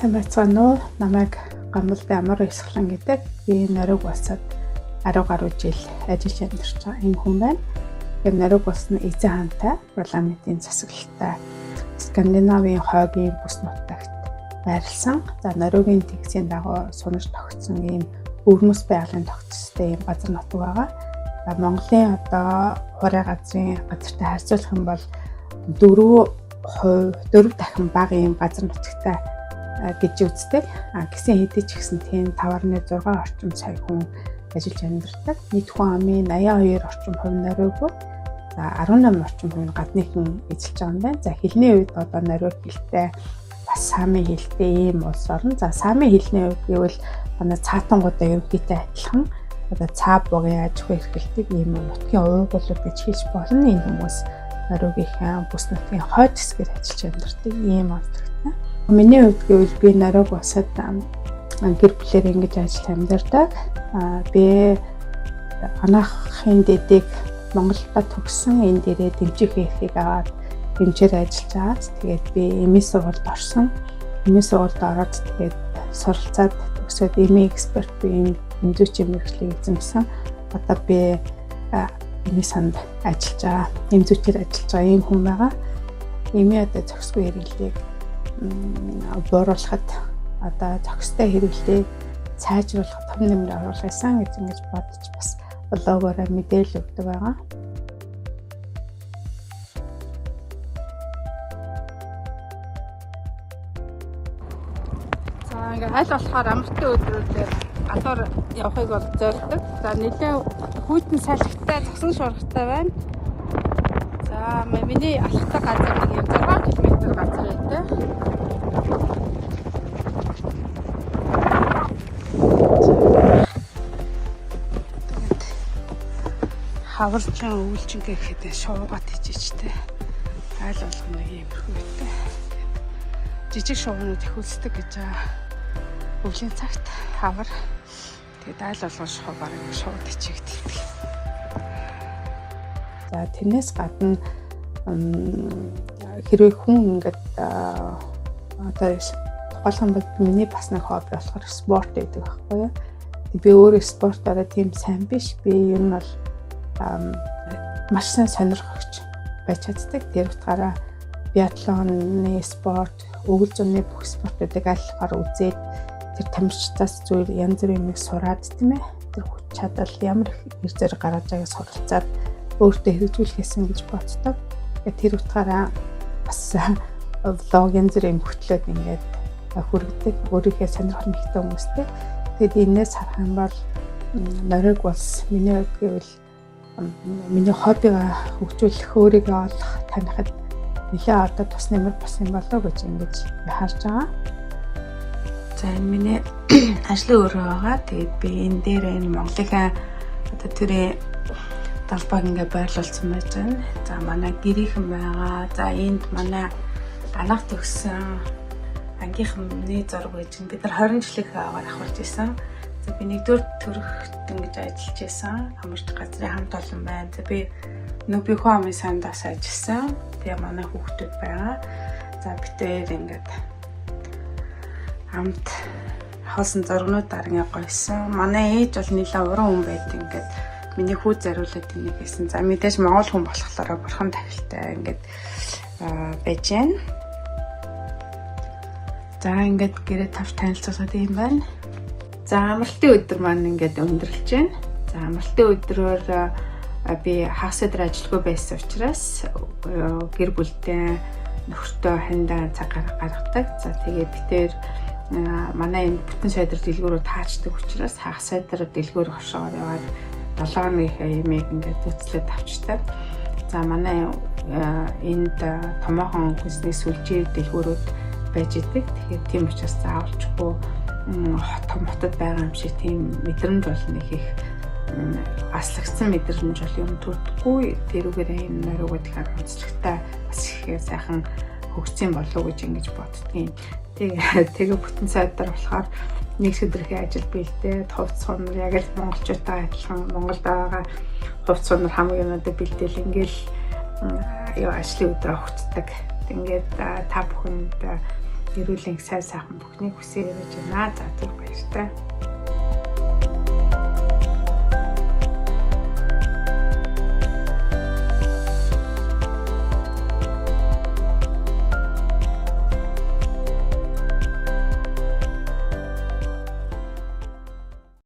Сайн байцгаана уу? Намайг Гамбалтай Амар Исхлан гэдэг. Би Нориг улсад 10 гаруй жил ажиллаж амьдарч байгаа юм хүн байна. Тэгээд Нориг улс нь эзэн хаантай парламентын засаглалтай Скандинавын хойгийн бүс нутагт байрлсан. За Норигийн тэгсийн дагуу сунаж тогтсон ийм өвгмөс байгалийн тогтцтой ийм газар нутаг байгаа. За Монголын одоо хуурай газрын газартай харьцуулах юм бол 4 дахин бага ийм газар нутагтай гэж үздэг. Гэсэн хэдий ч гэсэн тийм 5.6 орчим сая хүн ажиллаж амьдардаг. Нийт хүн амын 82 орчим хувь Нориггүй. За 18 орчим хувь нь гадны хүн эзэлж байгаа юм байна. За хэлний үед одоо Нориг хэлтэй бас саамын хэлтэй ийм улс орн. За саамын хэлний үед гэвэл манай цаатангуудаа ерөнхийдөө адилхан одоо цаа бугийн аж ахуй эрхлэлтийг ийм нутгийн уугуулууд гэж хэлж болно. Энэ хүмүүс Норигийнхаа бүс нутгийн хойд хэсгээр ажиллаж амьдардаг ийм онцлогтой. Миний хувьд гэвэл би Нориг улсад гэр бүлээр ингэж ажиллаж амьдардаг. Би анаахын дэдийг Монголда төгссөн, энэ дээрээ дэмжих эрхийг аваад дэмжээр ажиллаж байгаа. Тэгээд би эмээ сургуульд орсон. Эмээ сургуульд ороод тэгээд суралцаад төгсөөд эмээ эксперт буюу эмзүүчийн мэргэжлийг эзэмсэн. Одоо би эмээ санд ажиллаж байгаа, эмзүүчээр ажиллаж байгаа юм хүн байгаа. Эмээ одоо зохисгүй хэрэглээг бууруулахад одоо зохистой хэрэглээг сайжруулах том нэмэр оруулах гэсэн гэж бодож бас блогоор мэдээлэл өгдөг байгаа. За ингээ аль болохоор амралтын өдрүүдээр гадуур явахыг бол зорддог. За нэлээ хүйтэн салхитай зогсон шуургатай байна. За миний алхахтай газар нэг 6 км газар байдаг. Хаварчин өвлчин гэхэд шуугаад хийжтэй. Айл болгоно юм хөөтэй. Жижиг шуунууд их үлсдэг гэж байгаа. Өвлийн цагт хавар. Тэгээд айл болгон шуу бараг шууд хийчихдэг. За тэрнээс гадна хэрвээ хүн ингээд одоо тухайлхан бол миний бас нэг хобби болохоор спорт гэдэг байхгүй юу. Би өөрөө спортоор тийм сайн биш. Би ер нь бол маш сайн сонирхогч байж чаддаг. Тэр утгаараа биатлоны спорт, өгөл зүйн бүх спортуудыг алхахаар үзээд тэр тамирчдаас зүйл янз бүрийн юмыг сураад тийм ээ. Тэр хүч чадал ямар их зэрэг гаргаж байгааг суралцаад өөртөө хэрэгжүүлэх гэсэн гэж боддог. Тэр утгаараа бас влог янз бүрийн хөтлөөд ингээд хүргэдэг. Өөрийнхөө сонирхол нэгтэй хүмүүстэй. Тэгэд энэс харах юм бол Нориг улс миний хувьд гэвэл миний хоббигаа хөгжүүлэх, өөрийгөө олох, танихад нэлээд одоо тус нэмэр бас юм болоо гэж ингэж харж байгаа. За энэ миний ажлын өөр байгаа. Тэгээд би энэ дээр энэ Монголынхаа одоо төрийн талбайг ингээ байрлуулсан байж байна. За манай гэрийнхэн байгаа. За энд манай анаах төгссөн ангийнхны зураг байж байна. Бид нар 20 жилийн аваар ахуулж исэн. За би 1-р төрөхт ингэж ажиллаж исэн. Амарч газрын хамт олон байна. За би Нүбихөө амын сандаас ажилласан. Тэгээ манай хүүхдүүд байгаа. За битээр ингээд хамт хоосон зургнуудаар ингээ гойсон. Манай ээж бол нэлээд уран хүн байд ингээд миний хүү зариулаад энийг гэсэн. За мэдээж Монгол хүн болохоор бурхан тавилтай ингээд байж байна. За ингээд гэрээ тавч танилцуулаад юм байна. За амралтын өдөр маань ингээд өндөрлж байна. За амралтын өдрөөр би хагас өдөр ажилгүй байсан учраас гэр бүлтэй нөхөртөө хандаа цаг гаргадаг. За тэгээ битээр манай энэ бүтэн сайдар дэлгүүрөө таачдаг учраас хагас сайдар дэлгүүр хошоогоор яваад 7 хоногийн ямиг ингээд үзлээд авчдаг. За манай энд томоохон хүнсний сүлжээ дэлгүүрүүд байж идэг. Тэгэхээр тийм учраас заавалчгүй том хотод байгаа юм шиг тийм мэдрэмж болно их аслагдсан мэдрэмж бол юм төрдөггүй. Тэрүүгээр энэ Нориг дахиад онцлогтой бас их сайхан хөгжсөн болов уу гэж ингэж боддгийн. Тэгээ бүтэн сайдар болохоор нэг өдрийн ажил бэлдээд хувц сунар яг л монголчуудаа адилхан Монголд байгаа хувц сунар хамгийн өнөөдөр бэлдээл ингээл ажлын өдрөө өгцдөг. Ингээд та бүхэнд эрүүл энх сайн сайхан бүхнийг хүсэж байна. За түр баяртай.